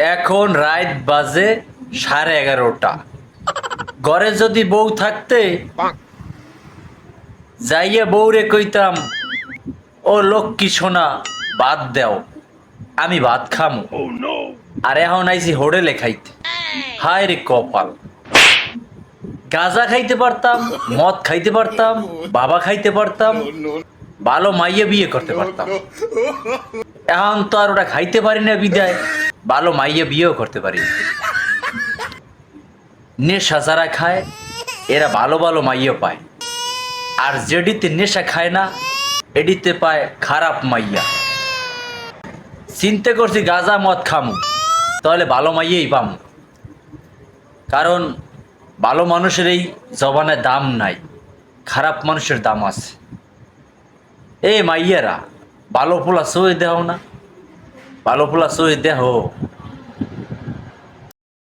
এখন রাত বাজে 11:30। ঘরে যদি বউ থাকতে যাইয়া বউরে কইতাম, ও লক্ষ্মী সোনা ভাত দেও, আমি ভাত খামু। আর এখন আইছি হোটেলে খাইতে। হায় রে কপাল, গাঁজা খাইতে পারতাম, মদ খাইতে পারতাম, বাবা খাইতে পারতাম, ভালো মাইয়া বিয়ে করতে পারতাম। এখন তো আর ওটা খাইতে পারি না বিদায় ভালো মাইয়া বিয়েও করতে পারি না। নেশা যারা খায় এরা ভালো ভালো মাইয়া পায়, আর যেডিতে নেশা খায় না এডিতে পায় খারাপ মাইয়া। চিন্তা করছি গাঁজা মদ খামু, তাহলে ভালো মাইয়াই পামু। কারণ ভালো মানুষের এই জবানে দাম নাই, খারাপ মানুষের দাম আছে। এ মাইয়ারা, ভালো পোলা সই দেও না, ভালো পোলা সই দেহ।